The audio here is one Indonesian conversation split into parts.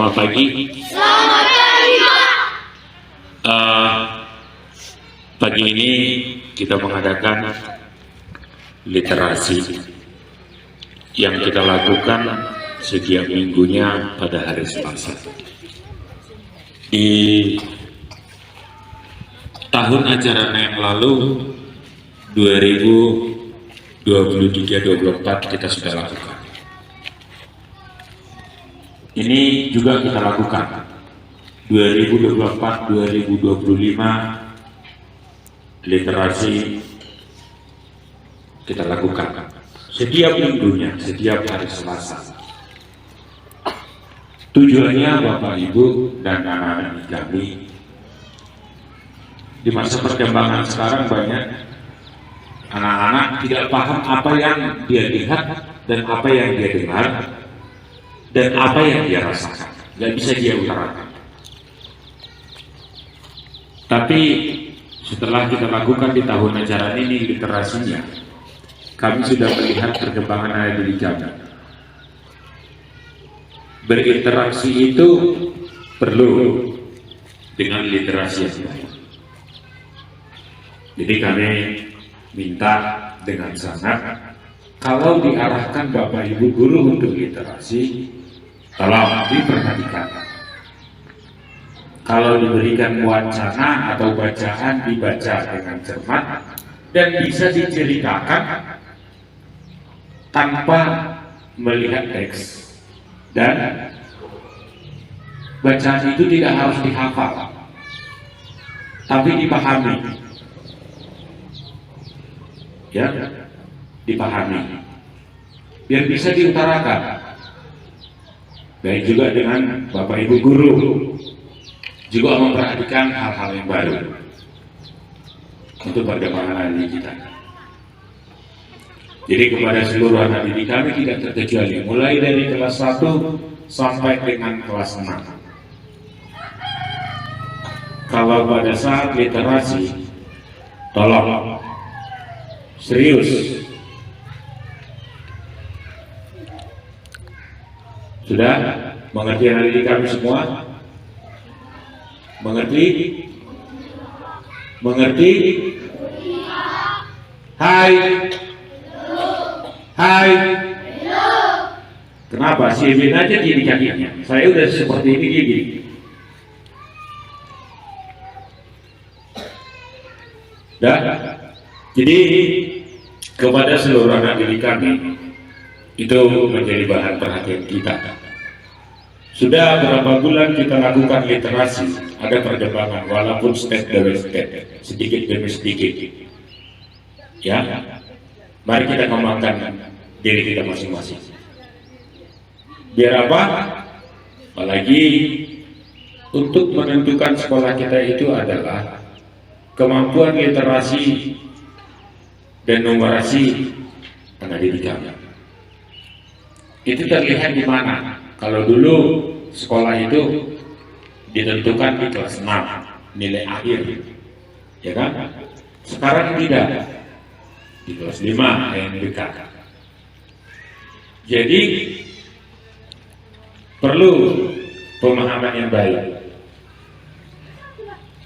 Selamat pagi. Selamat pagi, Pak. Pagi ini kita mengadakan literasi yang kita lakukan setiap minggunya pada hari Selasa. Di tahun ajaran yang lalu 2023-2024 kita sudah lakukan. Ini juga kita lakukan 2024-2025 literasi kita lakukan setiap minggunya, setiap hari Selasa. Tujuannya Bapak Ibu dan anak-anak kami di masa perkembangan sekarang banyak anak-anak tidak paham apa yang dia lihat dan apa yang dia dengar dan apa yang dia rasakan, nggak bisa dia utarakan. Tapi setelah kita lakukan di tahun ajaran ini literasinya, kami sudah melihat perkembangan anak didik kami. Berinteraksi itu perlu dengan literasi yang baik. Jadi kami minta dengan sangat, kalau diarahkan Bapak Ibu guru untuk literasi, tolong diperhatikan. Kalau diberikan wacana atau bacaan dibaca dengan cermat dan bisa diceritakan tanpa melihat teks, dan bacaan itu tidak harus dihafal tapi dipahami, ya, dipahami biar bisa diutarakan. Baik juga dengan Bapak Ibu guru juga memperhatikan hal-hal yang baru untuk perkembangan anak kita. Jadi kepada seluruh anak didik kami tidak terkecuali, mulai dari kelas 1 sampai dengan kelas 6. Kalau pada saat literasi, tolong serius. Sudah mengerti anak didik kami semua? Mengerti? Mengerti? Hai. Hai. Kenapa? Si Evin aja gini kakinya. Saya udah seperti ini gini. Dah. Jadi kepada seluruh anak didik kami itu menjadi bahan perhatian kita. Sudah berapa bulan kita lakukan literasi, ada perkembangan walaupun step demi step, sedikit demi sedikit. Ya, mari kita kembangkan diri kita masing-masing. Biar apa? Apalagi untuk menentukan sekolah kita itu adalah kemampuan literasi dan numerasi anak didik kami. Itu terlihat di mana? Kalau dulu sekolah itu ditentukan di kelas 6 nilai akhir, ya kan? Sekarang tidak, di kelas 5 yang dekat. Jadi perlu pemahaman yang baik.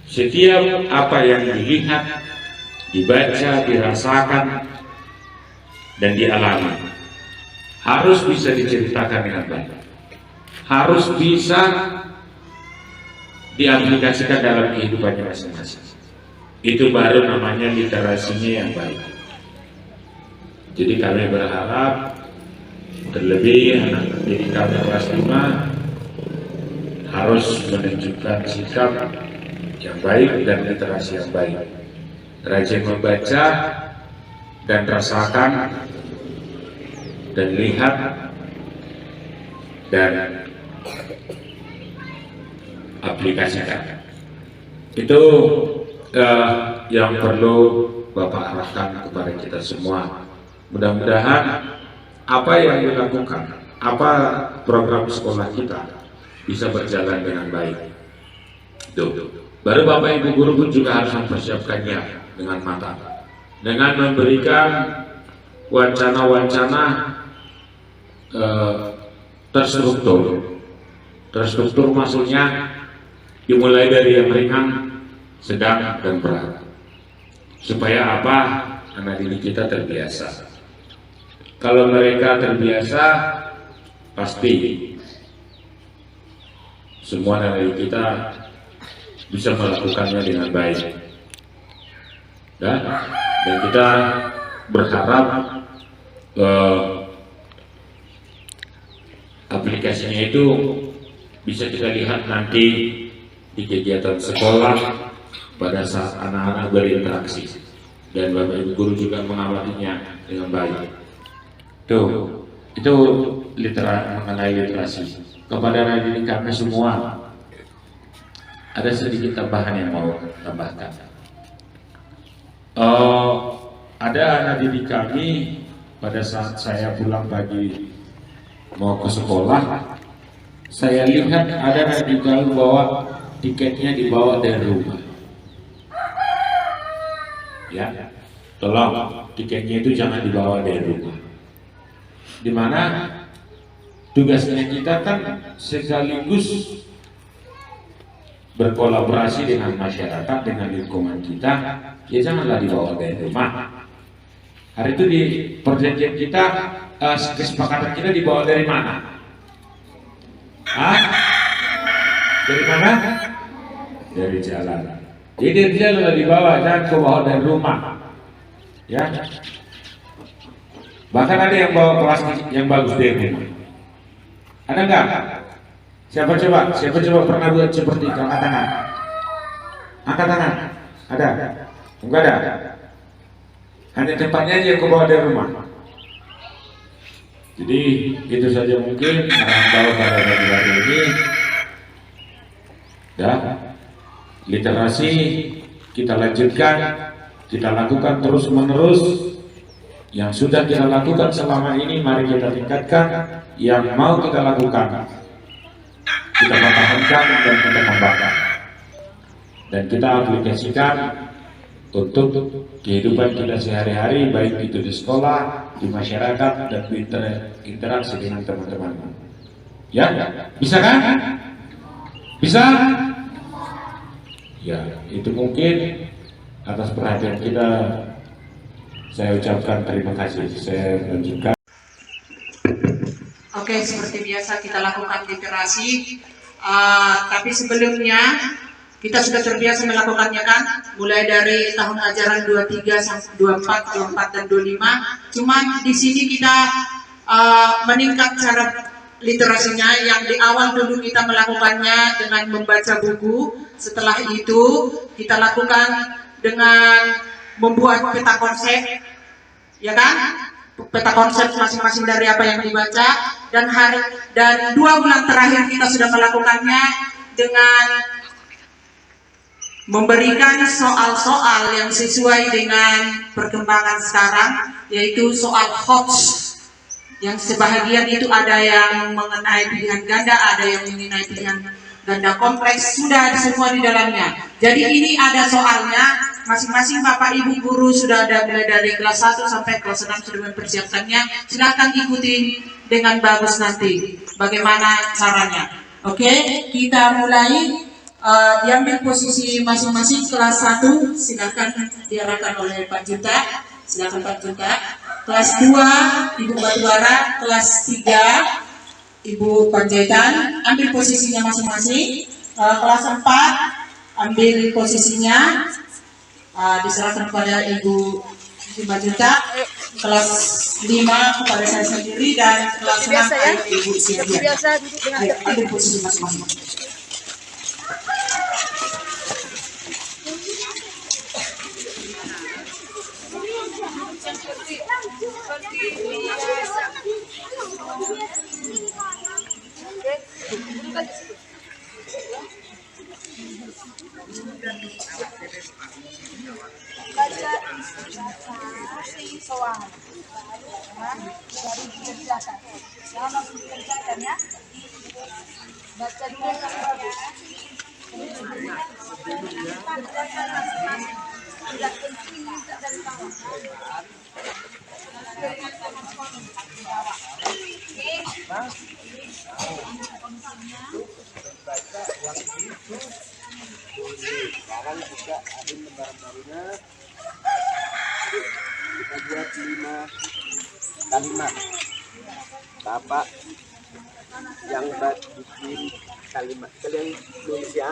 Setiap apa yang dilihat, dibaca, dirasakan, dan dialami harus bisa diceritakan dengan baik, harus bisa diaplikasikan dalam kehidupannya masing-masing. Itu baru namanya literasinya yang baik. Jadi kami berharap terlebih anak didik kami kelas 5 harus menunjukkan sikap yang baik dan literasi yang baik, rajin membaca dan rasakan dan lihat dan aplikasikan. Itu yang perlu Bapak arahkan kepada kita semua. Mudah-mudahan apa yang dilakukan, apa program sekolah kita bisa berjalan dengan baik. Baru Bapak Ibu guru pun juga harus mempersiapkannya dengan matang, dengan memberikan wacana-wacana terstruktur, Terstruktur masuknya dimulai dari yang ringan, sedang, dan berat. Supaya apa? Anak didik kita terbiasa. Kalau mereka terbiasa, pasti semua anak didik kita bisa melakukannya dengan baik. Dan kita berharap aplikasinya itu bisa kita lihat nanti di kegiatan sekolah pada saat anak-anak berinteraksi, dan Bapak Ibu guru juga mengamatinya dengan baik. Tuh, itu mengenai literasi. Kepada anak didik kami semua, ada sedikit tambahan yang mau tambahkan. Ada anak didik kami pada saat saya pulang pagi mau ke sekolah, saya lihat ada anak didik kami bawa tiketnya dibawa dari rumah. Ya, tolong tiketnya itu jangan dibawa dari rumah. Dimana tugasnya kita kan sekaligus berkolaborasi dengan masyarakat, dengan lingkungan kita, ya janganlah dibawa dari rumah. Hari itu di perjanjian kita, kesepakatan kita dibawa dari mana? Dari mana? Dari jalan. Jadi dari jalan dibawa, jangan ke bawah dari rumah. Ya. Bahkan ada yang bawa plastik yang bagus dari rumah. Ada enggak? Siapa coba pernah buat seperti itu? Angkat tangan. Angkat tangan. Ada? Enggak ada. Hanya tempatnya aja yang kebawa dari rumah. Jadi itu saja mungkin merantau pada hari ini. Dan literasi kita lanjutkan, kita lakukan terus menerus. Yang sudah kita lakukan selama ini mari kita tingkatkan. Yang mau kita lakukan, kita pertahankan dan kita kembangkan, dan kita aplikasikan untuk kehidupan kita sehari-hari, baik itu di sekolah, di masyarakat, dan berinteraksi dengan teman-teman. Ya, bisa kan? Bisa? Ya, itu mungkin atas perhatian kita. Saya ucapkan terima kasih. Saya lanjutkan. Oke, seperti biasa kita lakukan literasi, tapi sebelumnya kita sudah terbiasa melakukannya kan, mulai dari tahun ajaran 23 sampai 24, 24 dan 25. Cuman di sini kita meningkat cara literasinya, yang di awal dulu kita melakukannya dengan membaca buku. Setelah itu kita lakukan dengan membuat peta konsep, ya kan? Peta konsep masing-masing dari apa yang dibaca, dan 2 bulan terakhir kita sudah melakukannya dengan memberikan soal-soal yang sesuai dengan perkembangan sekarang, yaitu soal HOTS, yang sebahagian itu ada yang mengenai pilihan ganda, ada yang mengenai pilihan ganda kompleks, sudah semua di dalamnya. Jadi ini ada soalnya. Masing-masing Bapak Ibu guru sudah ada, mulai dari kelas 1 sampai kelas 6 sudah mempersiapkannya. Silakan ikutin dengan bagus nanti bagaimana caranya. Oke, kita mulai. Diambil posisi masing-masing. Kelas 1 silakan diarahkan oleh Pak Juta. Silakan Pak Juta. Kelas 2 Ibu Batubara. Kelas 3 Ibu Panjaitan. Ambil posisinya masing-masing. Kelas 4 ambil posisinya. Diserahkan kepada Ibu Juta, kelas 5 kepada saya sendiri, dan kelas 6 Ibu Silvia. Ayo, ambil posisi masing-masing. Baca isi soal dari dikerjakan, jangan langsung dikerjakan ya. Baca dulu yang bagus. Kerjakan masing-masing. Tidak penting minta dari kawan. Oke. Sekarang juga ada lembaran barunya. Kita buat 5 kalimat. Bapak yang bikin kalimat, kalian nulis ya.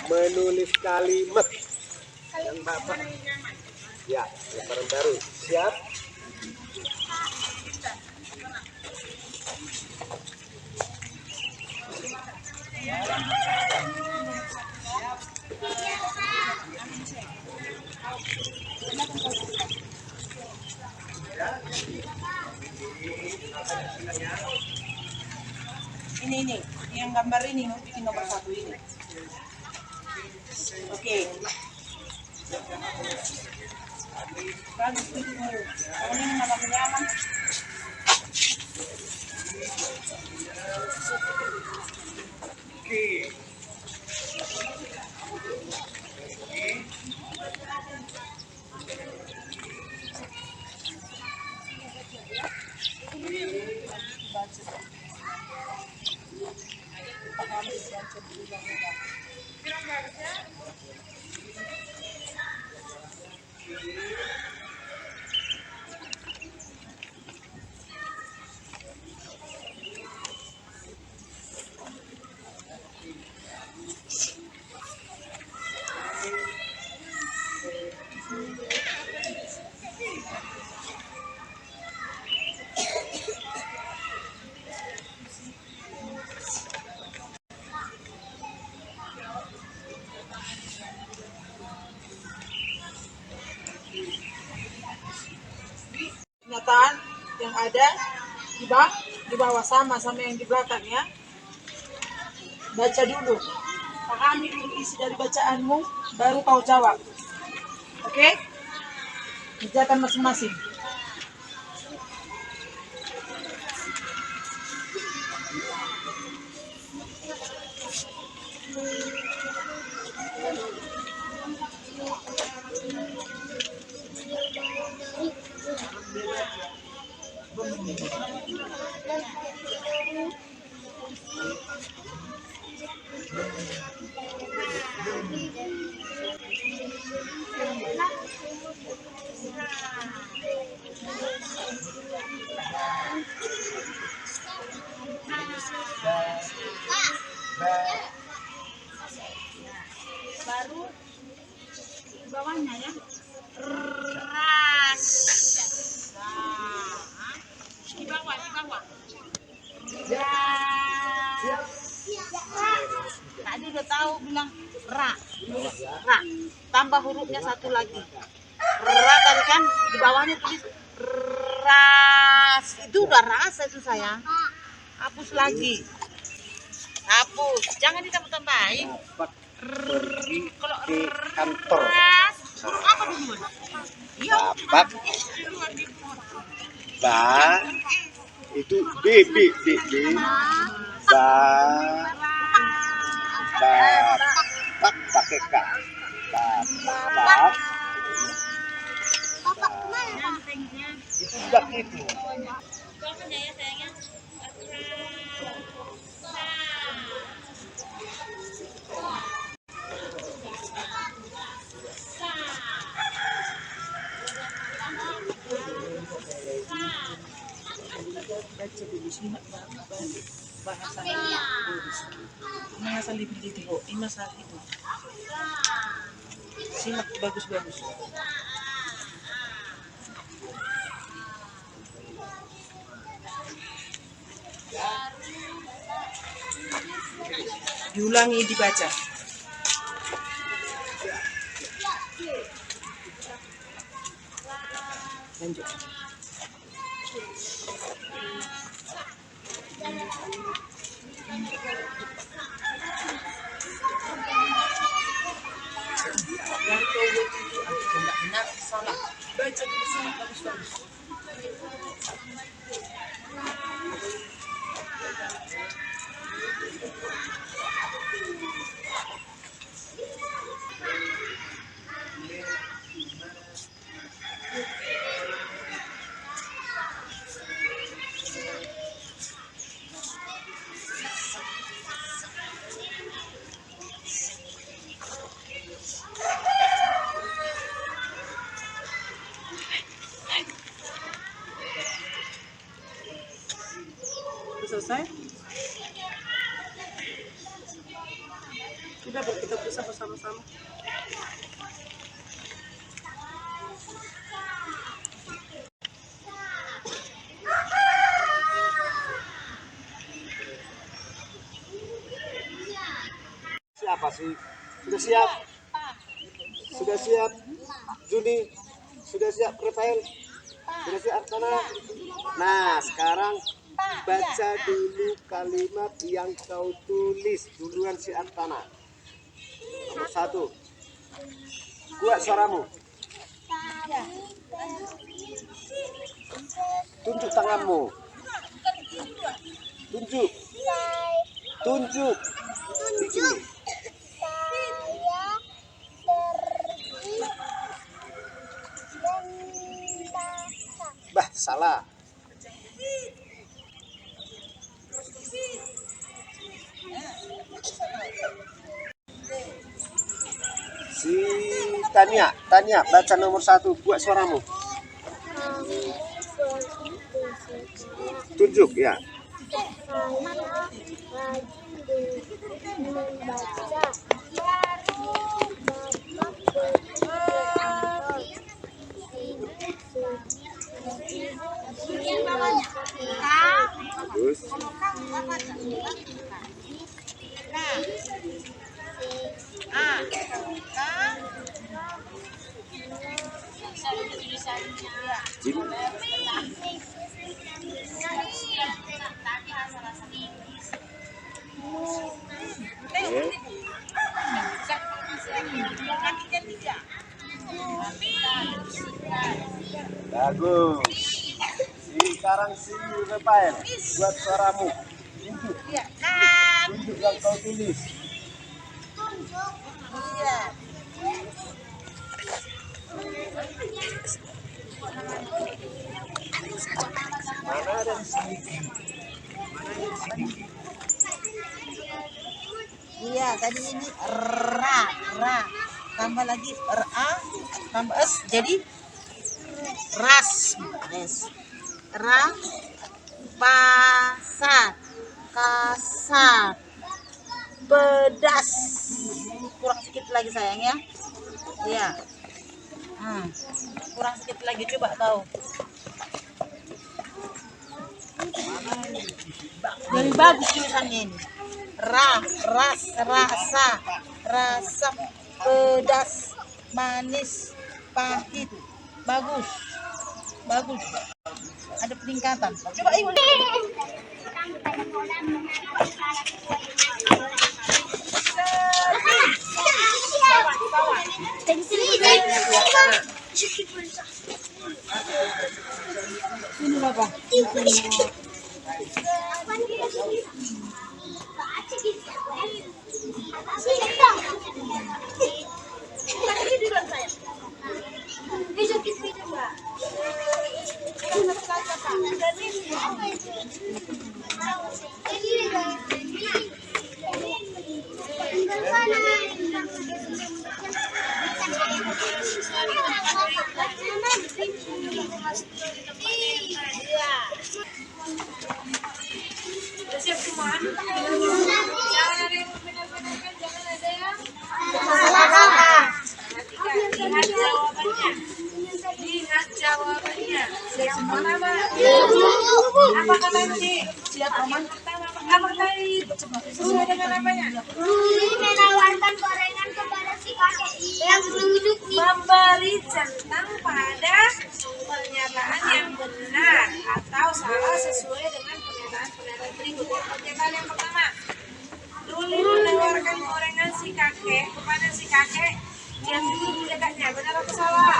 Menulis kalimat yang Bapak. Ya, lembaran baru. Siap? Ini yang gambar ini bikin nomor 1 ini. Oke. Bagus dulu. Kalau ini nama nyaman. Kenyataan yang ada di bawah sama yang di belakang ya. Baca dulu, pahami dulu isi dari bacaanmu, baru kau jawab. Oke? Kerjakan masing-masing. Baru di bawahnya ya. Ras. Di bawah. Tadi udah tahu bilang ra. Tambah hurufnya satu lagi. Ra tadi kan di bawahnya tulis ras. Itu udah rasa itu sayang. Hapus lagi. Hapus. Jangan ditambah-tambahin. Pergi Kalau ke kantor. ras, huruf apa duluan? Iya. Bapak. Ba. Itu B. Bapak pakai K. Bapak. Itu juga gitu. Baca dulu simak bahasa lebih detail. Ini masalah itu. Simak bagus-bagus. Diulangi dibaca. Lanjut. Benar, salah. Baca dulu sini bagus-bagus. Sudah kita bisa bersama-sama. Siapa sih? Sudah siap? Sudah siap? Juni? Sudah siap Rafael? Sudah siap Artana? Nah, sekarang baca dulu kalimat yang kau tulis duluan si Artana. Nomor 1. Kuat suaramu. Tunjuk tanganmu. Tunjuk. Tunjuk. Tunjuk. Bah, salah. Si Tania, baca nomor 1, buat suaramu. Tunjuk ya. Bagus. Bagus. Sekarang si Rafael, buat suaramu. Tunjuk. Tunjuk yang kau tulis. Mana ada di sini? Iya, tadi ini ra, tambah lagi ra, tambah s, jadi ras, yes. Ra, pasar, kasar, pedas. Kurang sedikit lagi sayang ya. Iya. Kurang sedikit lagi, coba tahu. Lebih bagus tulisannya ini. Ras, rasa, rasa, pedas, manis, pahit. Bagus. Ada peningkatan. Coba ibu. Ini Bapak. Siap semua. Jangan ada yang benar-benar, jangan ada yang lihat jawabannya. Siap semua nama. Apa kata Ci? Siap Roman. Apa tadi? Sesuai dengan apanya? Menawarkan gorengan kepada si kakek yang duduk di Memberi centang pada pernyataan yang benar atau salah sesuai dengan pernyataan berikut. Pernyataan yang pertama, Luli menawarkan gorengan si kakek kepada si kakek yang duduk di dekatnya. Benar atau salah?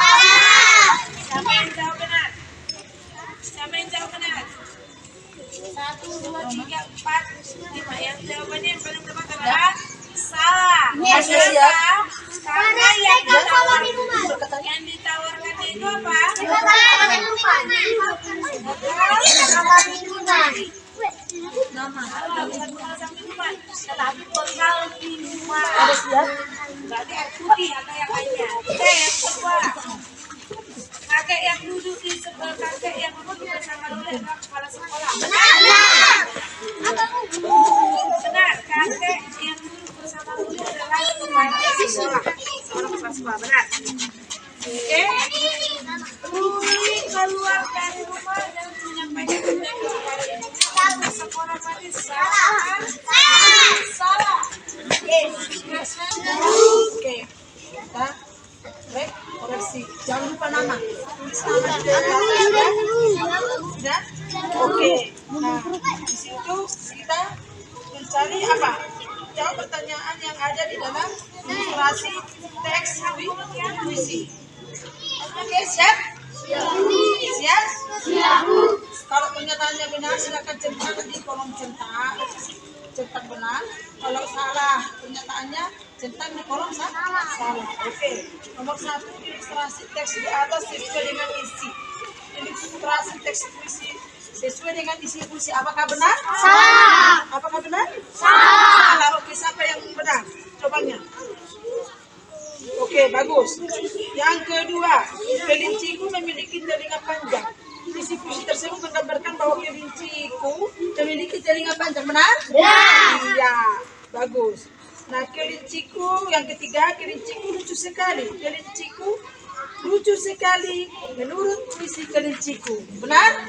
Siapa yang jawab benar? Siapa yang jawab benar? 1, 2, 3, 4, 5. Yang jawabannya yang paling tepat adalah salah. Karena yang ditawarkan itu apa? Tetapi bekal minuman. Berarti air putih atau yang lainnya. Oke, yang kedua, kakek yang duduk di sebelah kakek yang duduk bersama Luli adalah kepala sekolah. Benar, kakek yang duduk bersama Luli adalah Benar. Oke. Ruli keluar dari rumah dan menyampaikan pendapat kepada ibunya. Sekolah mati salah. Salah. Oke. Kita break koreksi. Jangan lupa nama. Sudah? Oke. Nah, di situ kita mencari apa? Jawab pertanyaan yang ada di dalam ilustrasi teks puisi. Oke, siap? Siap? Kalau pernyataannya benar, silakan centang di kolom centang benar. Kalau salah pernyataannya, centang di kolom salah. Oke. Nomor 1, ilustrasi teks di atas sesuai dengan isi. Ilustrasi teks puisi sesuai dengan isi puisi. Apakah benar? Salah. Apakah benar? Salah. Oke, siapa yang benar? Cobanya. Oke, bagus. Yang kedua, kelinciku memiliki telinga panjang. Isi puisi tersebut menggambarkan bahwa kelinciku memiliki telinga panjang. Benar? Ya. Iya. Bagus. Nah, kelinciku yang ketiga, kelinciku lucu sekali. Kelinciku lucu sekali menurut puisi kelinciku. Benar?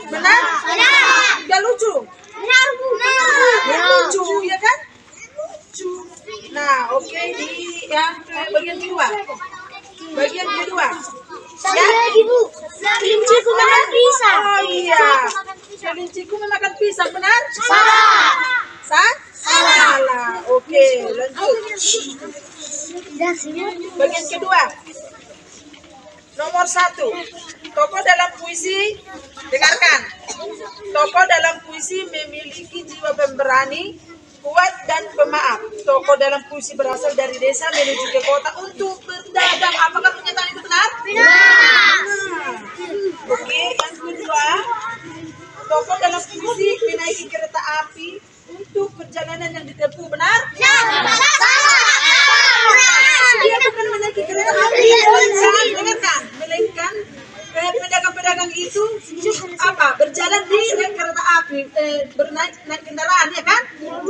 Benar? Enggak lucu? Benar. Lucu, ya kan? Lucu. Nah, oke, di yang bagian kedua. Bagian kedua. Lagi Bu, kelinciku makan pisang. Oh iya. Kelinciku memakan pisang, benar? Salah. Salah. Oke, lanjut. Bagian kedua. Nomor 1. Tokoh dalam puisi, dengarkan. Tokoh dalam puisi memiliki jiwa pemberani, kuat dan pemaaf. Tokoh dalam puisi berasal dari desa menuju ke kota untuk berdagang. Apakah pernyataan itu benar? Benar. Oke, yang kedua. Tokoh dalam puisi menaiki kereta api untuk perjalanan yang ditempuh. Benar? Dia bukan menaiki kereta api, dengarkan, melainkan pedagang-pedagang itu apa? Berjalan di kereta api, bernaik kendaraan, ya kan?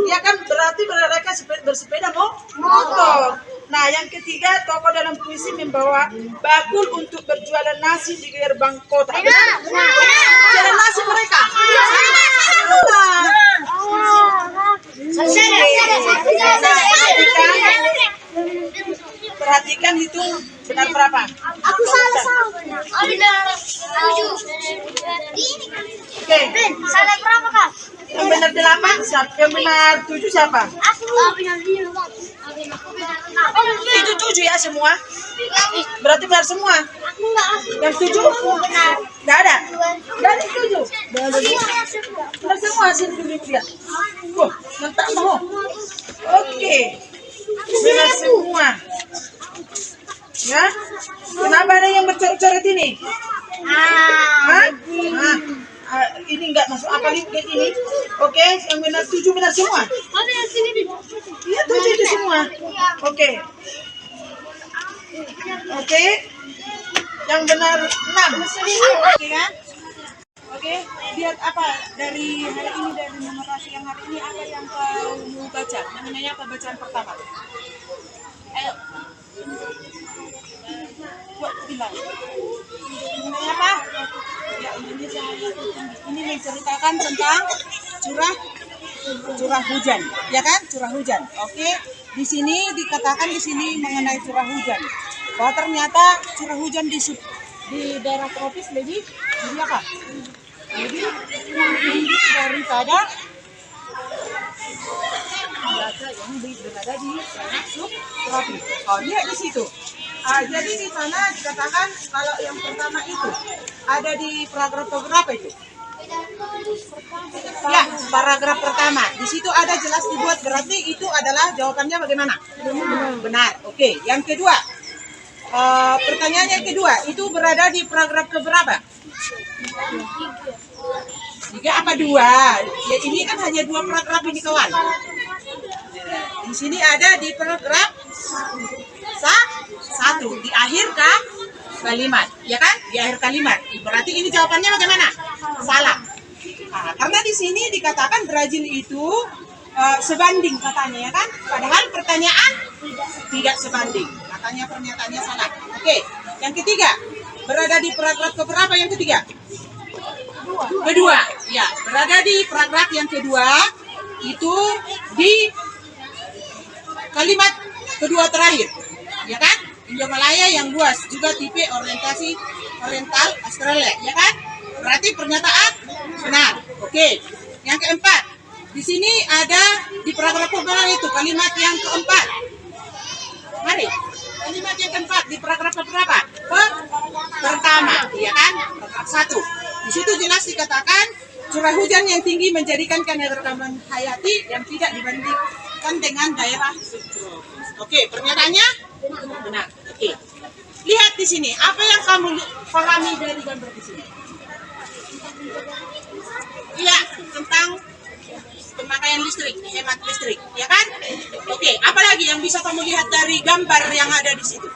Ya kan, berarti mereka bersepeda motor. Nah, yang ketiga, tokoh dalam puisi membawa bakul untuk berjualan nasi di gerbang kota. Benar? Jualan nasi mereka? Perhatikan itu benar berapa? Aku salah. Oh benar. 7. Oke. Salah berapa Kak? Yang benar 8, siapa? Yang benar 7 siapa? Aku. Benar 5. Itu 7 ya semua? Berarti benar semua? Aku enggak. Yang 7? Benar. Enggak ada? Enggak ada 7? Benar semua sini dulu lihat. Oh, mantap mau. Oke. Benar semua. Ya? Kenapa ada yang bercoret-coret ini? Hah? Ini enggak masuk akal ini. Oke, yang benar 7 benar semua. Iya 7 itu semua. Oke. Oke. Yang benar 6. Oke kan? Oke, lihat apa dari hari ini, dari numerasi yang hari ini, apa yang kau baca? Namanya apa bacaan pertama? Ayo. Buat bilang. Namanya apa? Ya, ini menceritakan tentang curah hujan, ya kan? Curah hujan. Oke. Di sini dikatakan mengenai curah hujan. Bahwa ternyata curah hujan di daerah tropis lebih apa? Lebih tinggi daripada yang berada di subtropis. Oh, lihat di situ. Jadi di sana dikatakan kalau yang pertama itu ada di paragraf berapa itu? Ya, paragraf pertama. Di situ ada jelas dibuat, berarti itu adalah jawabannya bagaimana? Benar. Oke. Yang kedua, pertanyaan yang kedua itu berada di paragraf keberapa? 3 apa 2? Ya, ini kan hanya 2 paragraf ini kawan. Di sini ada di paragraf 1 di akhir kalimat, ya kan? Di akhir kalimat. Berarti ini jawabannya bagaimana? Salah. Karena di sini dikatakan Brazil itu sebanding katanya ya kan? Padahal pertanyaan tidak sebanding. Katanya pernyataannya salah. Oke, yang ketiga, berada di paragraf keberapa yang ketiga? Kedua. Ya, berada di paragraf yang kedua itu di kalimat kedua terakhir. Ya kan? India Malaya yang luas juga tipe orientasi oriental Australia, ya kan? Berarti pernyataan benar. Oke. Yang keempat, di sini ada di paragraf keberapa itu kalimat yang keempat. Mari, kalimat yang keempat di paragraf keberapa? Pertama, ya kan? Paragraf 1. Di situ jelas dikatakan curah hujan yang tinggi menjadikan keanekaragaman hayati yang tidak dibandingkan dengan daerah subtropis. Oke, pernyataannya benar. Oke. Lihat di sini, apa yang kamu pahami dari gambar di sini? Iya, tentang pemakaian listrik, hemat listrik, ya kan? Oke, apalagi yang bisa kamu lihat dari gambar yang ada di situ?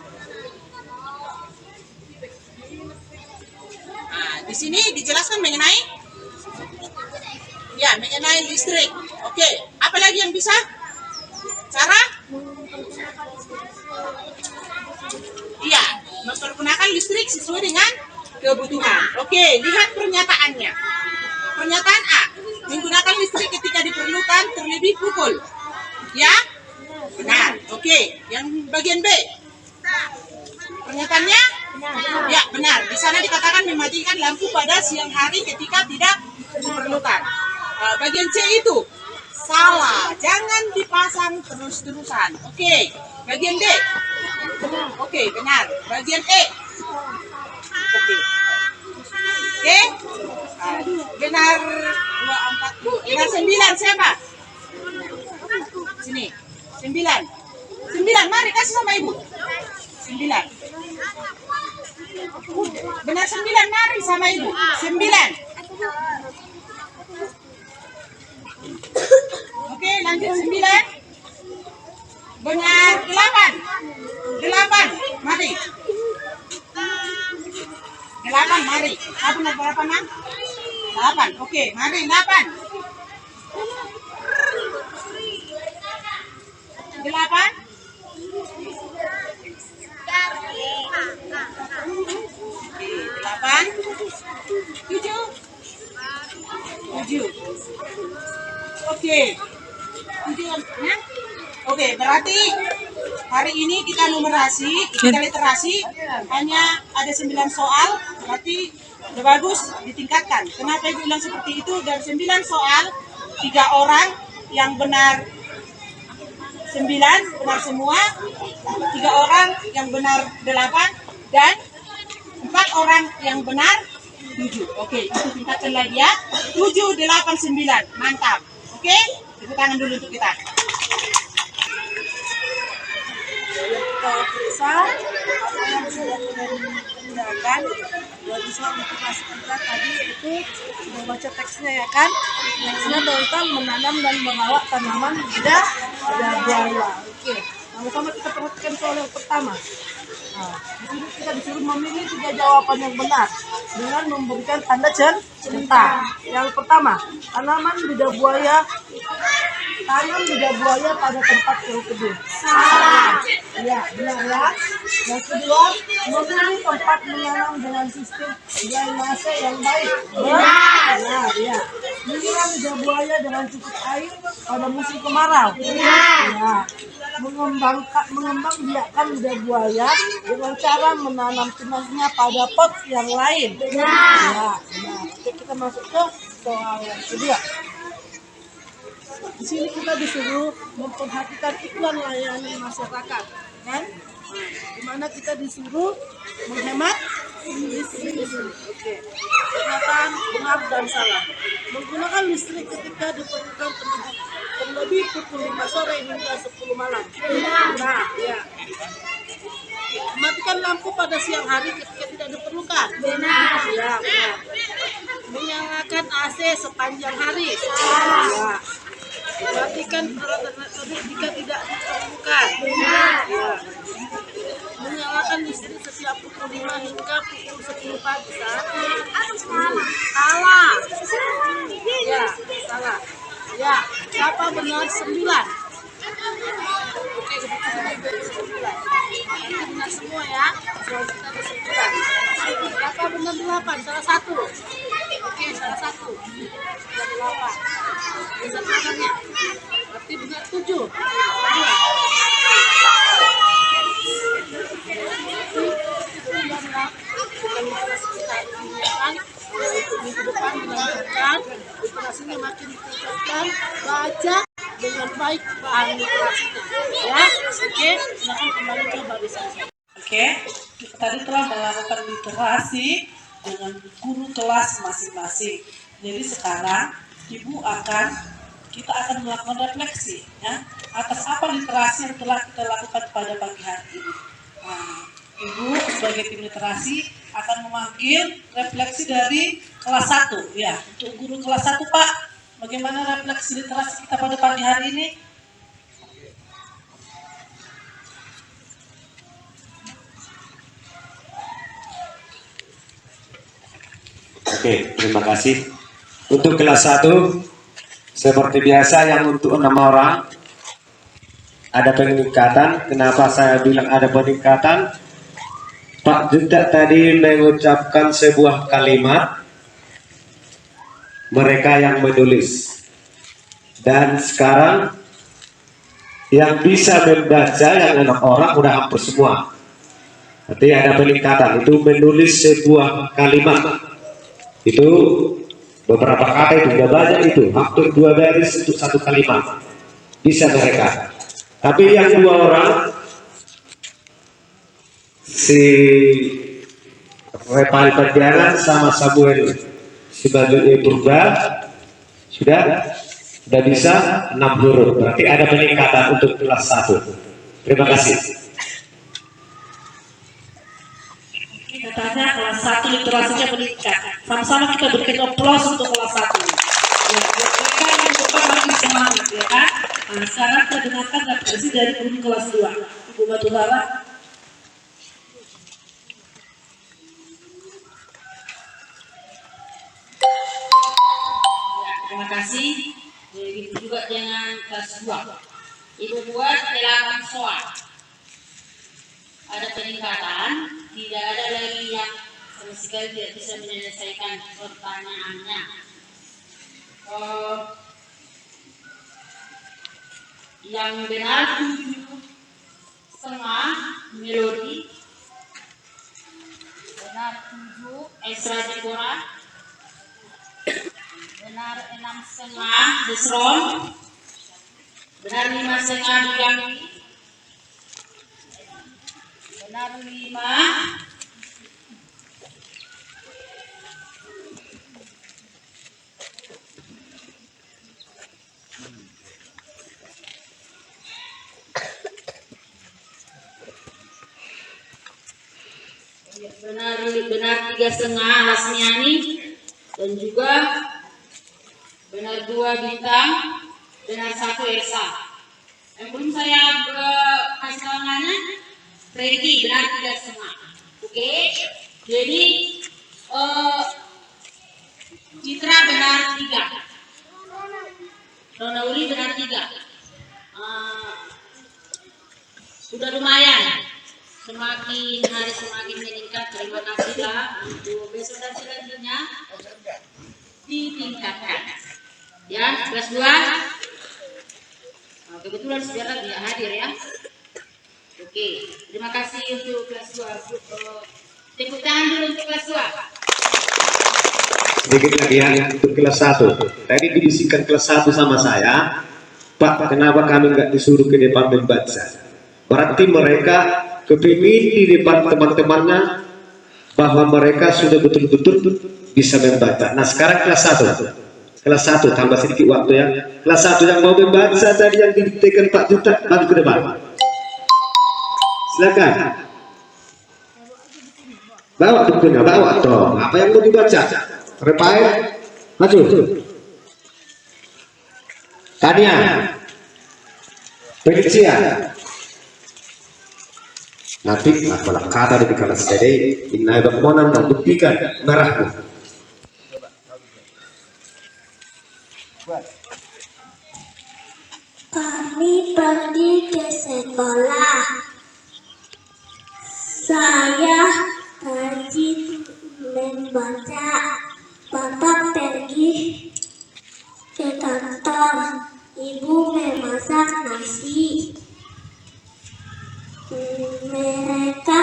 Nah, di sini dijelaskan mengenai listrik. Oke, apalagi yang bisa? Cara? Iya, mempergunakan listrik sesuai dengan kebutuhan. Oke, lihat pernyataannya. Pernyataan A, menggunakan listrik ketika diperlukan terlebih pukul. Ya? Benar. Oke, yang bagian B. Pernyataannya? Ya, benar. Di sana dikatakan mematikan lampu pada siang hari ketika tidak diperlukan. Bagian C itu salah, jangan dipasang terus-terusan. Oke, bagian D. Oke, benar. Bagian E. Oke. Oke. Benar 2, 4. Benar 9 siapa? Sini. 9. 9, mari kasih sama ibu. 9. Benar 9, mari sama ibu. 9. Oke, lanjut 9. Benar 8. 8, mari. 8, mari. Aku benar berapa, Mam? 8. Oke, mari 8. 8. Oke, 8. 7. 7. Oke. 7 ya? Oke, berarti hari ini kita numerasi, kita literasi hanya ada 9 soal, berarti udah bagus ditingkatkan. Kenapa ibu bilang seperti itu? Dari 9 soal, 3 orang yang benar 9, benar semua, 3 orang yang benar 8, dan 4 orang yang benar 7. Oke, itu tingkatkan lagi ya. 7, 8, 9. Mantap. Oke, tepuk tangan dulu untuk kita. Kita periksa apa yang sudah kita tindakan. Buat bisa motivasi kita tadi itu sudah baca teksnya ya kan? Teksnya tentang menanam dan merawat tanaman lidah buaya. Oke, sama-sama kita perhatikan soal yang pertama. Nah, di sini kita disuruh memilih 3 jawaban yang benar dengan memberikan tanda centang. Yang pertama, tanaman lidah buaya tanam lidah buaya pada tempat yang teduh. Salah. Ya, benar ya. Yang kedua, memilih tempat menanam dengan sistem drainase yang baik. Benar. Benar ya. Menyiram lidah buaya dengan cukup air pada musim kemarau. Benar. Ya. Mengembang biakan lidah buaya dengan cara menanam tunasnya pada pot yang lain. Benar. Ya, benar. Oke, kita masuk ke soal yang kedua. Di sini kita disuruh memperhatikan iklan layanan masyarakat, kan? Di mana kita disuruh menghemat listrik. Oke. Pernyataan benar dan salah. Menggunakan listrik ketika diperlukan terlebih pukul 5 sore hingga 10 malam. Nah, ya. Matikan lampu pada siang hari ketika tidak diperlukan. Benar. Ya, benar. Menyalakan AC sepanjang hari. Ya. Matikan peralatan elektronik jika tidak diperlukan. Ya. Menyalakan listrik setiap pukul 5 hingga pukul 10 pagi. Salah. Ya, salah. Ya, siapa benar 9. Oke, kebetulan benar 9. Nanti benar semua ya. Selanjutnya ada 9. Berapa benar 8? Salah satu. Oke, salah satu. Benar 8. Bisa tangannya. Berarti benar 7. Minggu depan dilanjutkan, literasinya makin ditingkatkan, baca dengan baik bahan literasinya, ya. Oke, silakan kembali ke barisan. Oke, kita tadi telah melakukan literasi dengan guru kelas masing-masing. Jadi sekarang kita akan melakukan refleksi, ya, atas apa literasi yang telah kita lakukan pada pagi hari ini. Nah, Ibu sebagai tim literasi akan memanggil refleksi dari kelas 1, ya. Untuk guru kelas 1, Pak, bagaimana refleksi literasi kita pada pagi hari ini? Oke, terima kasih. Untuk kelas 1, seperti biasa yang untuk 6 orang, ada peningkatan. Kenapa saya bilang ada peningkatan? Pak Juta tadi mengucapkan sebuah kalimat, mereka yang menulis. Dan sekarang yang bisa membaca yang 6 orang udah hampir semua. Berarti ada peningkatan, itu menulis sebuah kalimat. Itu beberapa kata itu, udah banyak itu, hampir 2 baris untuk 1 kalimat. Bisa mereka. Tapi yang 2 orang, si Repal Perjalanan sama Samuel sebagai Purba sudah bisa 6 huruf. Berarti ada peningkatan untuk kelas 1. Terima kasih. Katanya kelas 1 literasinya meningkat. Sama-sama kita berikan aplaus untuk kelas 1. Ya, mereka yang depan makin semangat, ya kan? Nah, sekarang kita dengarkan refleksi dari guru kelas 2. Ibu Batubara. Terima kasih. Begitu juga dengan kelas 2. Ibu buat 8 soal. Ada peningkatan, tidak ada lagi yang sama sekali tidak bisa menyelesaikan pertanyaannya. Yang benar 7,5 melodi, benar 7 Esra Dikora, benar 6,5 Desron, benar 5,5 Digangi, benar 5 benar 3,5 Hasmiani, dan juga benar 2 Bintang, benar 1 Esa. Yang belum saya kasih tahu Freddy benar 3,5. Oke, jadi Citra benar 3, Ronauli benar 3. Sudah lumayan, semakin hari semakin meningkat. Terima kasih lah. Untuk besok dan selanjutnya ditingkatkan. Ya, kelas 2. Kebetulan saudara tidak hadir ya. Oke, terima kasih untuk kelas 2. Tepuk tangan dulu untuk kelas 2. Sedikit lagi ya untuk kelas 1. Tadi dibisikkan kelas 1 sama saya, Pak, kenapa kami nggak disuruh ke depan membaca? Berarti mereka kepingin di depan teman-temannya bahwa mereka sudah betul-betul bisa membaca. Nah sekarang kelas 1. Kelas 1 tambah sedikit waktu ya. Kelas 1 yang mau membaca tadi yang didiktekan Pak Juta, maju ke depan. Silakan. Bawa bukunya, bawa dong. Apa yang mau dibaca? Repair, maju. Tania, Felicia. Nanti kalau kata di kelas tadi, inai bermonan dan buktikan merahmu. Kami pergi ke sekolah. Saya rajin membaca. Bapak pergi ke kantor. Ibu memasak nasi. Mereka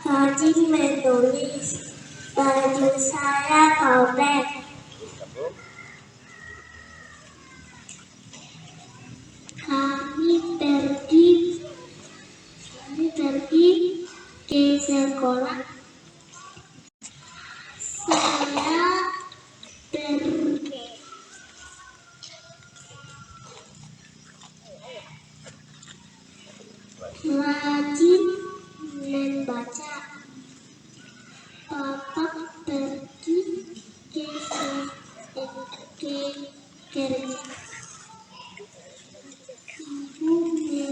rajin menulis. Baju saya robek. Kami pergi ke sekolah. Saya rajin membaca. Bapak pergi ke kerja. Ibu memasak nasi. Mereka rajin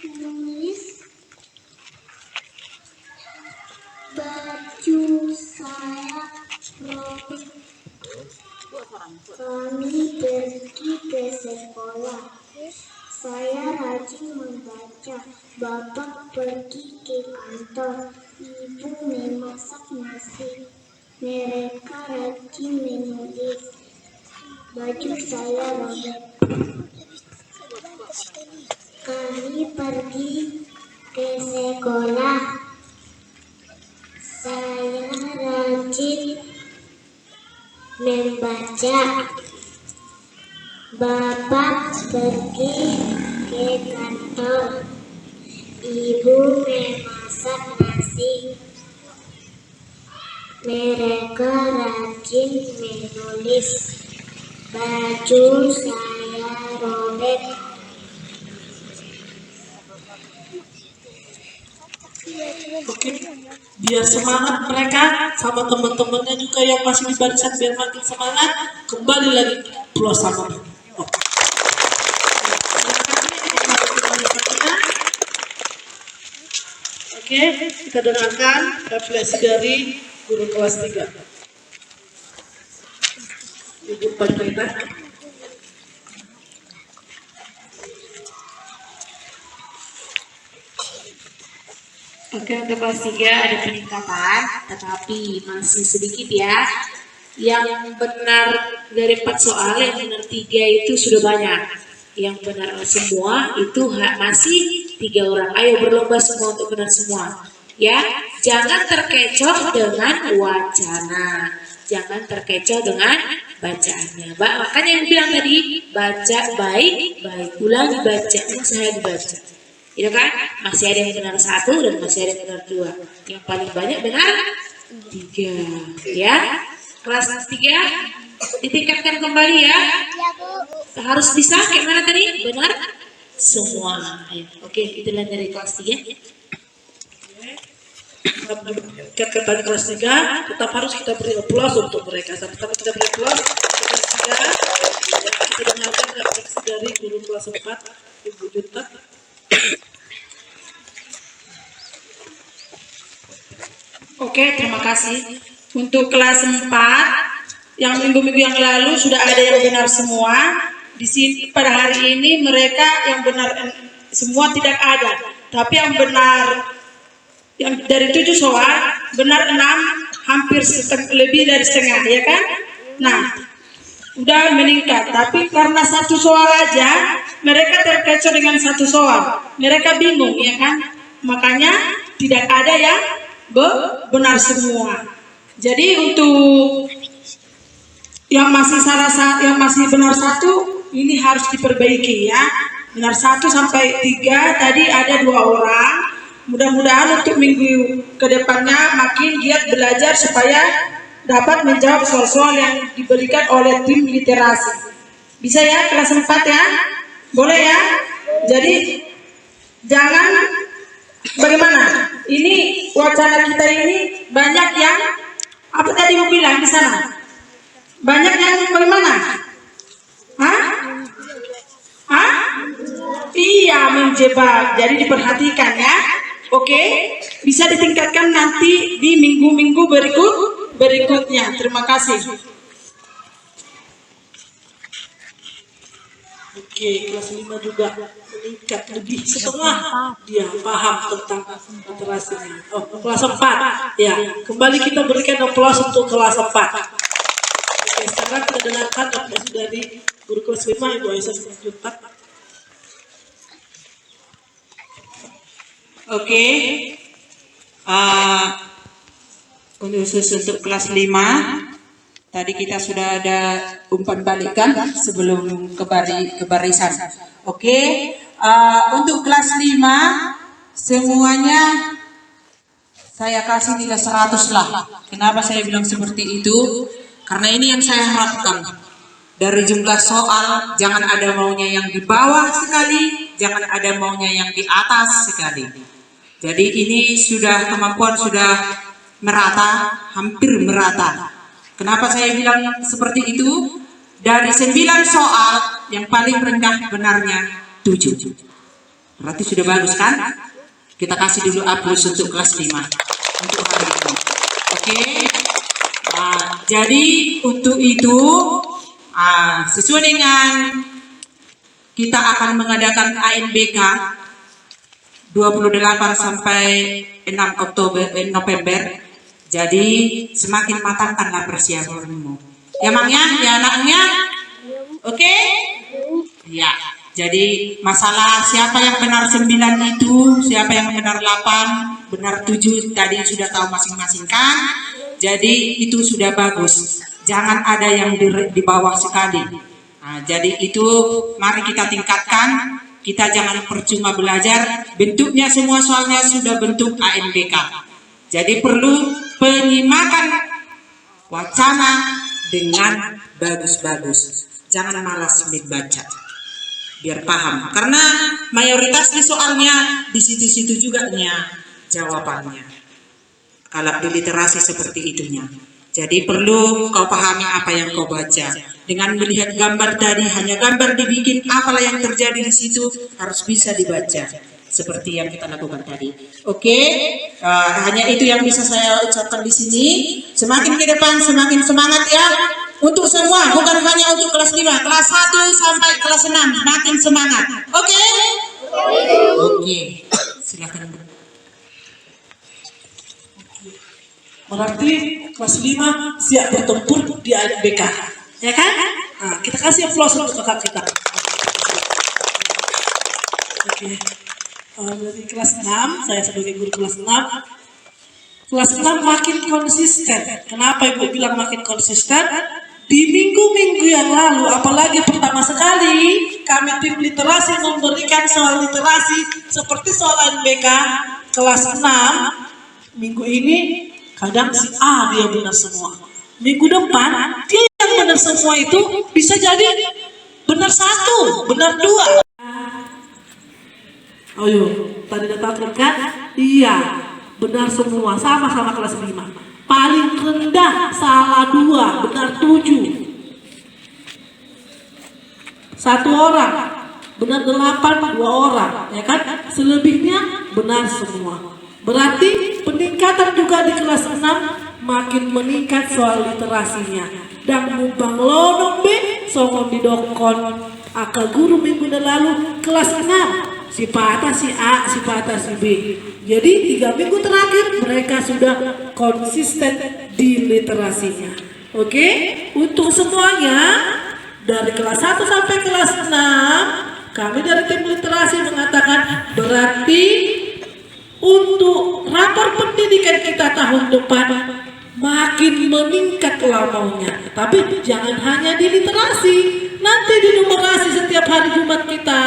menulis. Baju saya robek. Kami pergi ke sekolah. Saya rajin membaca. Bapak pergi ke kantor. Ibu memasak nasi. Mereka rajin menulis. Baju saya robek. Kami pergi ke sekolah. Saya rajin membaca. Bapak pergi ke kantor. Ibu memasak nasi. Mereka rajin menulis. Baju saya robek. Oke, biar semangat mereka sama teman-temannya juga yang masih di barisan biar makin semangat. Kembali lagi plus sama. Oke, kita dengarkan refleksi dari guru kelas 3. Ibu Panjaitan. Oke, untuk kelas 3 ada peningkatan, tetapi masih sedikit ya. Yang benar dari 4 soal, yang benar 3 itu sudah banyak. Yang benar semua itu masih 3 orang. Ayo berlomba semua untuk benar semua. Ya, jangan terkecoh dengan wacana. Jangan terkecoh dengan bacaannya. Makanya yang bilang tadi, baca baik-baik. Ulangi bacanya, saya dibaca. Itu kan, masih ada yang benar 1 dan masih ada yang benar 2. Yang paling banyak benar 3. Ya, kelas 3 ditingkatkan kembali ya. Harus bisa kayak mana tadi? Benar semua. Oke, itulah dari kelas 3. Kepada kelas 3 tetap harus kita beri aplaus untuk mereka. Sama-sama kita beri aplaus kelas 3. Kita dengarkan refleksi dari guru kelas 4, Ibu Junta. Oke, terima kasih. Untuk kelas 4, yang minggu-minggu yang lalu sudah ada yang benar semua. Di sini pada hari ini mereka yang benar semua tidak ada. Tapi yang benar, yang dari 7 soal, benar 6, hampir lebih dari setengah, ya kan? Nah, udah meningkat. Tapi karena 1 soal aja, mereka terkecoh dengan 1 soal. Mereka bingung, ya kan? Makanya tidak ada yang benar semua. Jadi untuk yang masih yang masih benar 1, ini harus diperbaiki ya. Benar 1 sampai 3 tadi ada 2 orang. Mudah-mudahan untuk minggu kedepannya makin giat belajar supaya dapat menjawab soal-soal yang diberikan oleh tim literasi. Bisa ya kelas 4 ya? Boleh ya? Jadi jangan bagaimana? Ini wacana kita ini banyak yang Apa tadi mau bilang di sana? Banyak yang bagaimana? Hah? Hah? Iya, menjebak. Jadi diperhatikan ya. Oke, bisa ditingkatkan nanti di minggu-minggu berikutnya. Terima kasih. Oke, kelas 5 juga meningkat lebih setengah dia paham tentang literasinya. Oh, kelas 4. Ya, kembali kita berikan aplaus untuk kelas 4. Oke, sekarang kita dengarkan aplaus dari guru kelas 5 Ibu Aisyah Simanjuntak. Oke, khusus untuk kelas 5, tadi kita sudah ada umpan balikan sebelum ke barisan. Oke, untuk kelas 5 semuanya saya kasih nilai 100 lah. Kenapa saya bilang seperti itu? Karena ini yang saya harapkan. Dari jumlah soal, jangan ada maunya yang di bawah sekali, jangan ada maunya yang di atas sekali. Jadi ini sudah kemampuan sudah merata, hampir merata. Kenapa saya bilang seperti itu? Dari 9 soal, yang paling rendah benarnya 7. Berarti sudah bagus kan? Kita kasih dulu aplaus untuk kelas 5 untuk hari ini. Oke. Jadi untuk itu sesuai dengan kita akan mengadakan ANBK 28 sampai 6 November. Jadi semakin matangkanlah persiapanmu. Ya Mangnya, ya anaknya. Oke? Ya. Jadi masalah siapa yang benar 9 itu, siapa yang benar 8, benar 7 tadi sudah tahu masing-masing kan? Jadi itu sudah bagus. Jangan ada yang di bawah sekali. Nah, jadi itu mari kita tingkatkan. Kita jangan percuma belajar. Bentuknya semua soalnya sudah bentuk ANBK. Jadi perlu penyimakan wacana dengan bagus-bagus. Jangan malas membaca. Biar paham. Karena mayoritas di soalnya di situ-situ juga jawabannya. Kalau di literasi seperti itunya. Jadi perlu kau pahami apa yang kau baca. Dengan melihat gambar tadi, hanya gambar dibikin, apalah yang terjadi di situ harus bisa dibaca. Seperti yang kita lakukan tadi. Oke, hanya itu yang bisa saya ucapkan di sini. Semakin ke depan, semakin semangat ya. Untuk semua, bukan hanya untuk kelas 5, kelas 1 sampai kelas 6, makin semangat. Oke? Oke, silakan. Berarti kelas 5 siap bertempur di ANBK. Ya kan? Nah, kita kasih aplaus untuk kakak kita. Oke. Dari kelas 6, saya sebagai guru kelas 6. Kelas 6 makin konsisten. Kenapa Ibu bilang makin konsisten? Di minggu-minggu yang lalu, apalagi pertama sekali, kami tim literasi memberikan soal literasi seperti soal ANBK kelas 6. Minggu ini kadang si A dia benar semua. Minggu depan dia yang benar semua itu bisa jadi benar 1, benar 2. Ayo, tadi datang kan? Iya, benar semua, sama-sama kelas 5. Paling rendah salah 2, benar 7. 1 orang, benar 8, 2 orang, ya kan? Selebihnya benar semua. Berarti peningkatan juga di kelas 6 makin meningkat soal literasinya. Dan mubang lonong be, songon didokon akal guru minggu lalu kelas 6. Si patah si A, si patah si B. Jadi 3 minggu terakhir mereka sudah konsisten di literasinya. Oke, untuk semuanya dari kelas 1 sampai kelas 6 kami dari tim literasi mengatakan berarti untuk rapor pendidikan kita tahun depan makin meningkat maunya. Tapi jangan hanya di literasi, nanti di numerasi setiap hari Jumat kita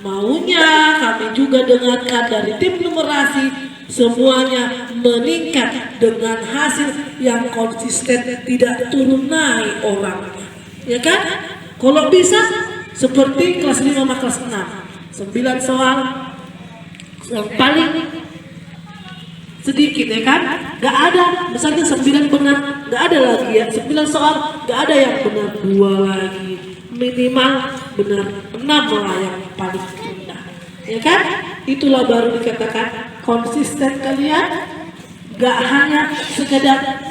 maunya kami juga dengarkan dari tim numerasi semuanya meningkat dengan hasil yang konsisten, tidak turun naik orangnya, ya kan? Kalau bisa seperti kelas 5 sama kelas 6, 9 soal yang paling sedikit ya kan, nggak ada misalnya 9 benar, nggak ada lagi ya 9 soal, nggak ada yang benar 2 lagi, minimal benar 6 lah yang paling rendah ya kan. Itulah baru dikatakan konsisten kalian, nggak hanya sekedar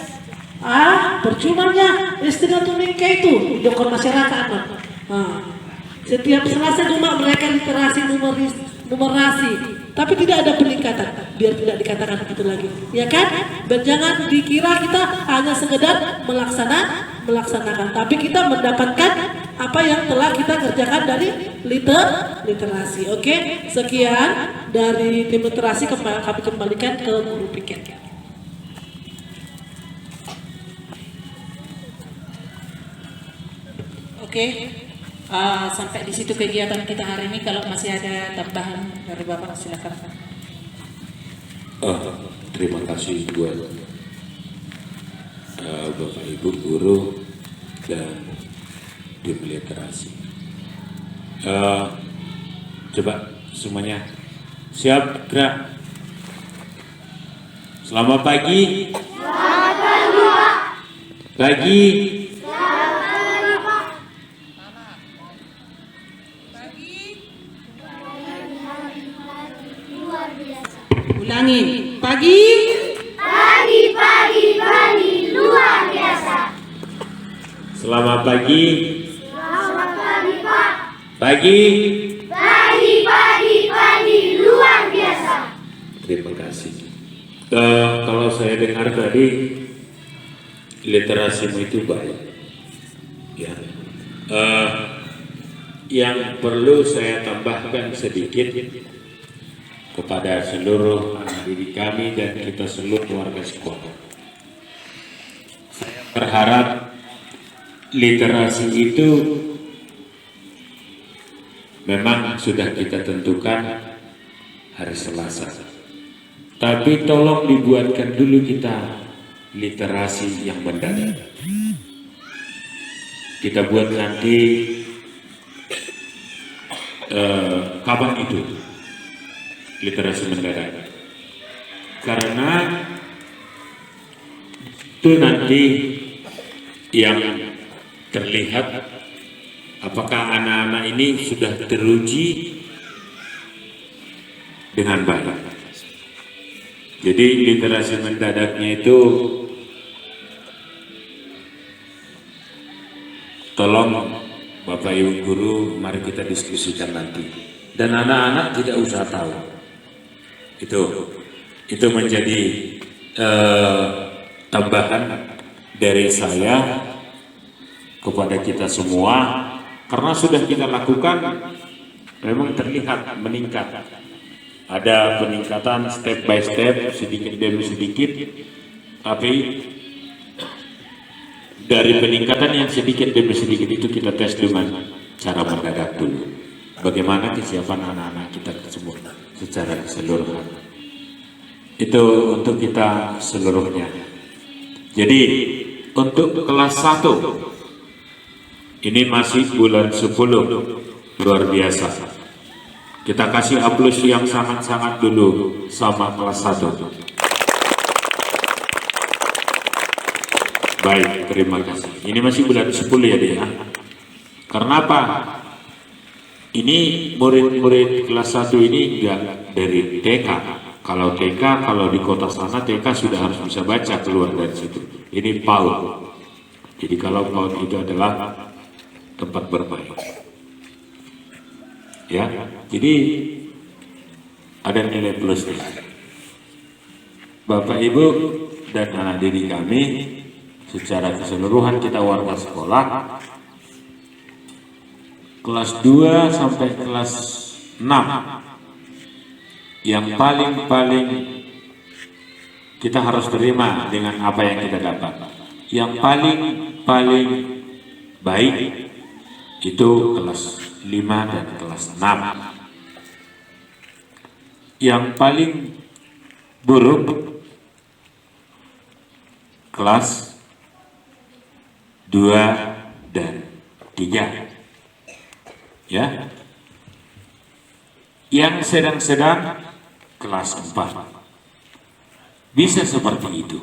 percumanya istilah tuningke itu dokter masyarakat. Setiap Selasa cuma mereka literasi numerasi, tapi tidak ada peningkatan, biar tidak dikatakan begitu lagi ya kan. Dan jangan dikira kita hanya sekedar melaksanakan, tapi kita mendapatkan apa yang telah kita kerjakan dari literasi. Oke, sekian dari tim literasi, kami kembalikan ke guru piket. Oke, sampai di situ kegiatan kita hari ini. Kalau masih ada tambahan dari Bapak, silakan. Terima kasih buat Bapak Ibu guru dan tim literasi. Coba semuanya siap, gerak. Selamat pagi. Selamat pagi, Pak. Pagi. Ulangin, pagi. Pagi, luar biasa. Selamat pagi. Selamat pagi, Pak. Pagi. Pagi, luar biasa. Terima kasih. Kalau saya dengar tadi literasimu itu baik. Ya. Yang perlu saya tambahkan sedikit kepada seluruh anak didik kami dan kita seluruh keluarga sekolah. Saya berharap literasi itu memang sudah kita tentukan hari Selasa. Tapi tolong dibuatkan dulu kita literasi yang mendadak. Kita buat nanti kapan itu literasi mendadak, karena itu nanti yang terlihat apakah anak-anak ini sudah teruji dengan baik. Jadi literasi mendadaknya itu tolong Bapak Ibu guru, mari kita diskusikan nanti, dan anak-anak tidak usah tahu. Itu menjadi tambahan dari saya kepada kita semua, karena sudah kita lakukan memang terlihat meningkat. Ada peningkatan step by step, sedikit demi sedikit, tapi dari peningkatan yang sedikit demi sedikit itu kita tes dengan cara mendadak dulu. Bagaimana kesiapan anak-anak kita semua secara keseluruhan. Itu untuk kita seluruhnya. Jadi untuk kelas 1 ini masih bulan 10, luar biasa. Kita kasih aplaus yang sangat-sangat dulu sama kelas 1. Baik, terima kasih. Ini masih bulan 10 ya dia. Karena apa? Ini murid-murid kelas 1 ini enggak dari TK. Kalau TK, kalau di kota sana TK sudah harus bisa baca keluar dari situ. Ini PAUD. Jadi kalau PAUD itu adalah tempat bermain. Ya, jadi ada nilai plusnya. Bapak Ibu dan anak didik kami secara keseluruhan kita warga sekolah kelas 2 sampai kelas 6 yang paling kita harus terima dengan apa yang kita dapat. Yang paling baik itu kelas 5 dan kelas 6. Yang paling buruk kelas 2 dan 3. Ya. Yang sedang-sedang kelas 4. bisa seperti itu.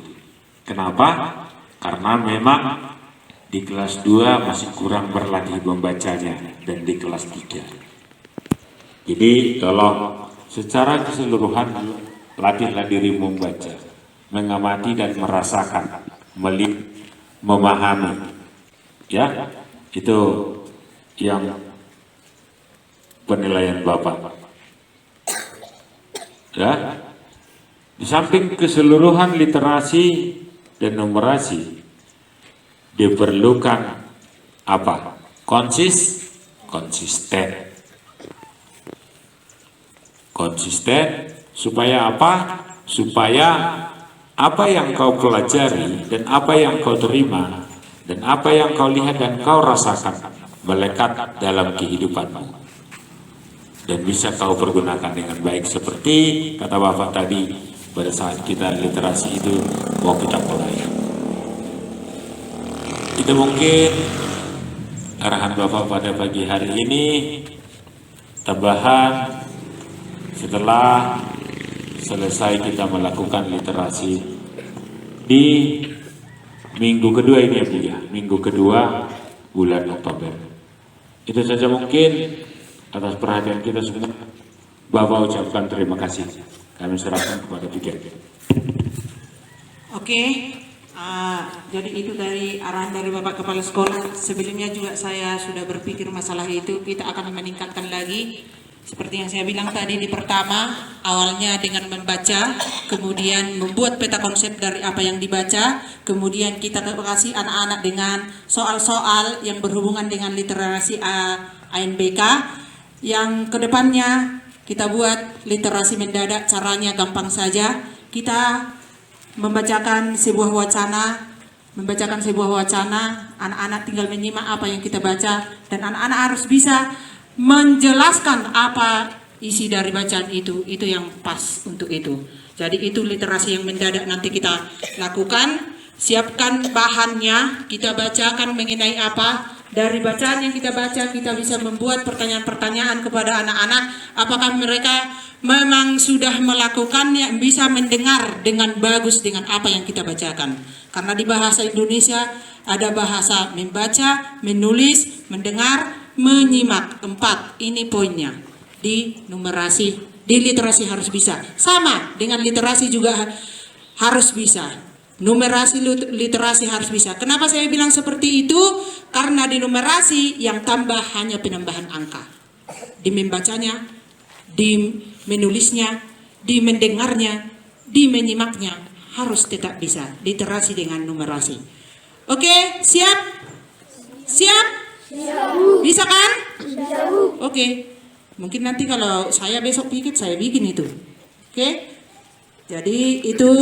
Kenapa? Karena memang di kelas 2 masih kurang berlatih membacanya dan di kelas 3. Jadi tolong secara keseluruhan latihlah diri membaca, mengamati dan merasakan, memahami. Ya, itu yang penilaian Bapak. Ya, di samping keseluruhan literasi dan numerasi diperlukan apa? Konsisten. Supaya apa? Supaya apa yang kau pelajari dan apa yang kau terima dan apa yang kau lihat dan kau rasakan melekat dalam kehidupanmu dan bisa kau pergunakan dengan baik seperti kata Bapak tadi pada saat kita literasi itu mau kita mulai. Itu mungkin arahan Bapak pada pagi hari ini, tambahan setelah selesai kita melakukan literasi di minggu kedua ini ya Bu ya, minggu kedua bulan Oktober. Itu saja mungkin atas perhatian kita semua. Bapak ucapkan terima kasih. Kami serahkan kepada pikir. Oke, jadi itu dari arahan dari Bapak Kepala Sekolah. Sebelumnya juga saya sudah berpikir masalah itu, kita akan meningkatkan lagi. Seperti yang saya bilang tadi di pertama, awalnya dengan membaca, kemudian membuat peta konsep dari apa yang dibaca, kemudian kita kasih anak-anak dengan soal-soal yang berhubungan dengan literasi ANBK, yang kedepannya kita buat literasi mendadak, caranya gampang saja. Kita membacakan sebuah wacana, anak-anak tinggal menyimak apa yang kita baca, dan anak-anak harus bisa menjelaskan apa isi dari bacaan itu yang pas untuk itu. Jadi itu literasi yang mendadak nanti kita lakukan. Siapkan bahannya, kita bacakan mengenai apa. Dari bacaan yang kita baca, kita bisa membuat pertanyaan-pertanyaan kepada anak-anak. Apakah mereka memang sudah melakukannya, bisa mendengar dengan bagus dengan apa yang kita bacakan. Karena di bahasa Indonesia ada bahasa membaca, menulis, mendengar, menyimak. 4, ini poinnya. Di numerasi, di literasi harus bisa. Sama dengan literasi juga harus bisa. Numerasi, literasi harus bisa. Kenapa saya bilang seperti itu? Karena di numerasi yang tambah hanya penambahan angka. Di membacanya, di menulisnya, di mendengarnya, di menyimaknya harus tetap bisa. Literasi dengan numerasi. Oke, siap? Siap? Bisa kan? Oke. Mungkin nanti kalau saya besok bikin, saya bikin itu. Oke? Jadi itu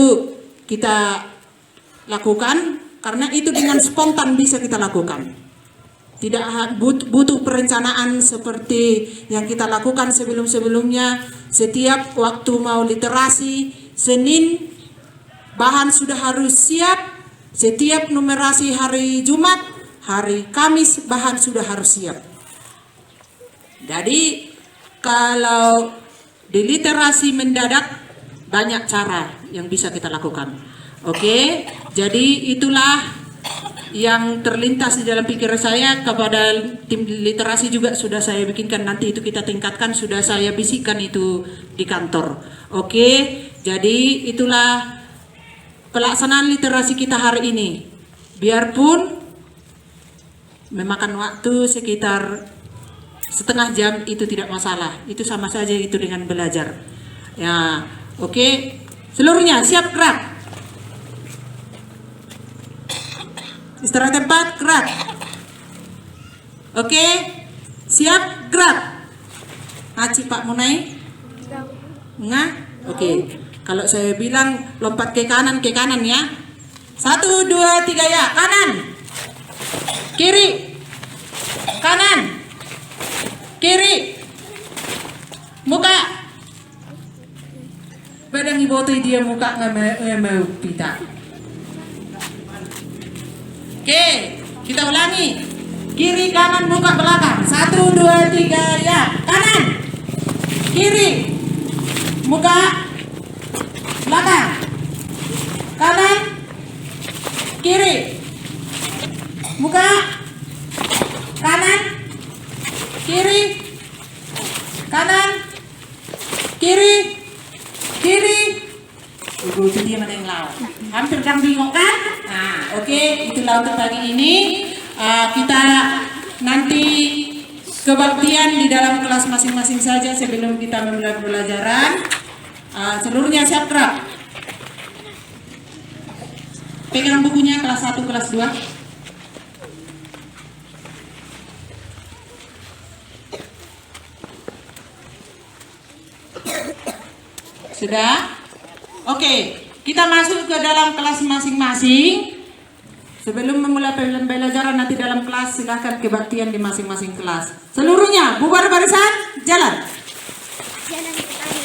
kita lakukan, karena itu dengan spontan bisa kita lakukan. Tidak butuh perencanaan seperti yang kita lakukan sebelum-sebelumnya. Setiap waktu mau literasi, Senin bahan sudah harus siap. Setiap numerasi hari Jumat, hari Kamis bahan sudah harus siap. Jadi kalau di literasi mendadak banyak cara yang bisa kita lakukan. Oke, jadi itulah yang terlintas di dalam pikiran saya. Kepada tim literasi juga sudah saya bikinkan, nanti itu kita tingkatkan, sudah saya bisikkan itu di kantor. Oke, jadi itulah pelaksanaan literasi kita hari ini. Biarpun memakan waktu sekitar setengah jam, itu tidak masalah. Itu sama saja itu dengan belajar. Ya, oke. Seluruhnya siap, gerak. Istirahat tempat, gerak. Oke, siap, gerak. Aci Pak Munai. Enggak? Oke. Kalau saya bilang lompat ke kanan ya. 1, 2, 3 ya. Kanan. Kiri. Kanan. Kiri. Muka. Badang ibu tu dia muka nggak mau pita. Oke, kita ulangi. Kiri, kanan, muka, belakang. 1, 2, 3 ya. Kanan. Kiri. Muka. Belakang. kiri, buka, kanan, kiri, kanan, kiri, kiri. Ibu itu dia mana yang laut. Hampir kan bingung kan? Nah, oke, itulah untuk pagi ini. Kita nanti kebaktian di dalam kelas masing-masing saja sebelum kita memulai pembelajaran. Seluruhnya siap gerak. Pegang bukunya kelas 1, kelas 2. Sudah? Oke, kita masuk ke dalam kelas masing-masing. Sebelum memulai pembelajaran nanti dalam kelas, silakan kebaktian di masing-masing kelas. Seluruhnya bubar barisan, jalan. Jalan ke tadi.